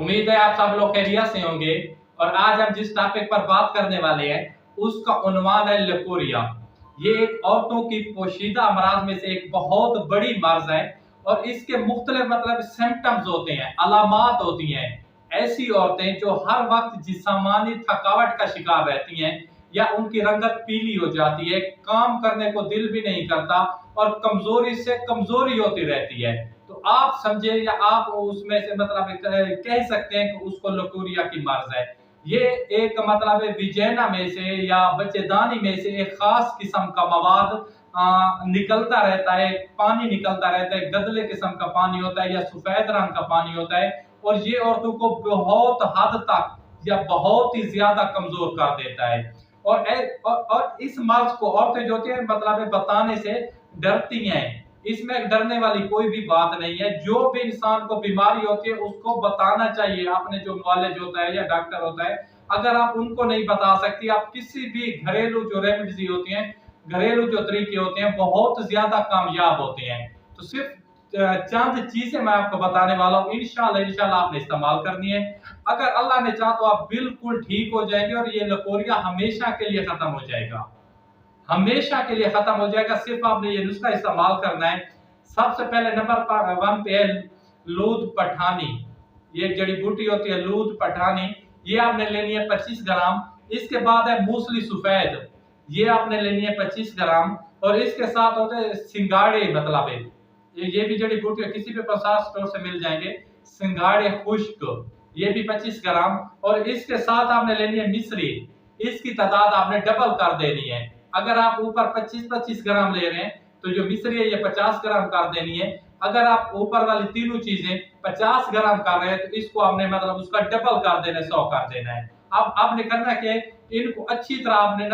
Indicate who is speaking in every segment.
Speaker 1: उम्मीद है आप सब लोग खैरियत से होंगे। और आज हम जिस टॉपिक पर बात करने वाले हैं उसका उन्वान है लकोरिया। ये एक औरतों की पोशीदा अमराज में से एक बहुत बड़ी मर्ज है और इसके मुख्तलिफ सिम्टम्स होते हैं, अलामात होती हैं। ऐसी औरतें जो हर वक्त जिस्मानी थकावट का शिकार रहती हैं या उनकी रंगत पीली हो जाती है, काम करने को दिल भी नहीं करता और कमजोरी से कमजोरी होती रहती है, तो आप समझे या आप उसमें से कह सकते हैं कि उसको लकोरिया की मर्ज है। ये एक विजेना में से या बच्चेदानी में से एक खास किस्म का मवाद निकलता रहता है, पानी निकलता रहता है, गदले किस्म का पानी होता है या सफेद रंग का पानी होता है और ये औरतों को बहुत हद तक या बहुत ही ज्यादा कमजोर कर देता है। और इस मर्ज को औरतें जो होती है बताने से डरती हैं। इसमें डरने वाली कोई भी बात नहीं है। जो भी इंसान को बीमारी होती है उसको बताना चाहिए अपने जो नॉलेज होता है या डॉक्टर होता है। अगर आप उनको नहीं बता सकती, आप किसी भी घरेलू जो रेमेडीज होती हैं, घरेलू जो तरीके होते हैं बहुत ज्यादा कामयाब होते हैं। तो सिर्फ चंद चीजें मैं आपको बताने वाला हूँ, इंशाल्लाह आपने इस्तेमाल करनी है। अगर अल्लाह ने चाहा तो आप बिल्कुल ठीक हो जाएंगे और ये लकोरिया हमेशा के लिए खत्म हो जाएगा, हमेशा के लिए खत्म हो जाएगा। सिर्फ आपने ये नुस्खा इस्तेमाल करना है। सबसे पहले नंबर 1 पे है लूद पठानी। ये जड़ी बूटी होती है लूद पठानी, ये आपने लेनी है 25 ग्राम। इसके बाद है मूसली सफेद, ये आपने लेनी है 25 ग्राम। और इसके साथ होते हैं सिंगाड़े, ये भी जड़ी बूटी है, किसी भी प्रसाद स्टोर से मिल जाएंगे। सिंगाड़े खुश्क, ये भी 25 ग्राम। और इसके साथ आपने लेनी है मिश्री, इसकी तादाद आपने डबल कर देनी है। अगर आप ऊपर 25-25 ग्राम ले रहे हैं तो जो मिश्री है ये 50 ग्राम कर देनी है। अगर आप ऊपर वाली तीनों चीजें 50 ग्राम कर रहे हैं तो इसको आपने उसका डबल कर देना है, 100 कर देना है। अब आपने करना कि इनको अच्छी तरह आपने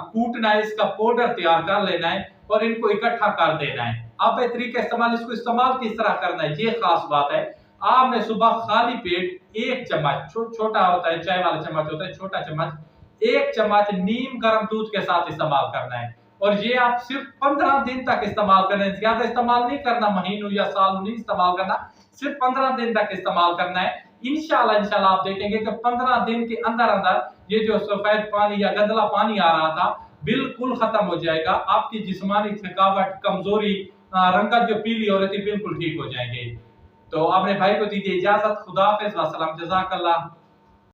Speaker 1: कूटना है, इसका पाउडर तैयार कर लेना है और इनको इकट्ठा कर देना है। अब ये तरीका इसको इस्तेमाल किस तरह करना है ये खास बात है। आपने सुबह खाली पेट 1 चम्मच, छोटा होता है चाय वाला चम्मच होता है, छोटा चम्मच, 1 चम्मच नीम गर्म दूध के साथ इस्तेमाल करना है। और ये आप सिर्फ 15 दिन तक इस्तेमाल करना है, ज्यादा इस्तेमाल नहीं करना, महीनों या सालों नहीं इस्तेमाल करना, सिर्फ 15 दिन तक इस्तेमाल करना है। इंशाल्लाह आप देखेंगे कि 15 दिन के अंदर अंदर ये जो सफेद पानी या गंदला पानी आ रहा था बिल्कुल खत्म हो जाएगा। आपकी जिस्मानी थकावट, कमजोरी, रंगत जो पीली हो रही थी बिल्कुल ठीक हो जाएंगे। तो अपने भाई को दीजिए इजाजत। खुदा हाफिज, वस्सलाम, जज़ाकल्लाह।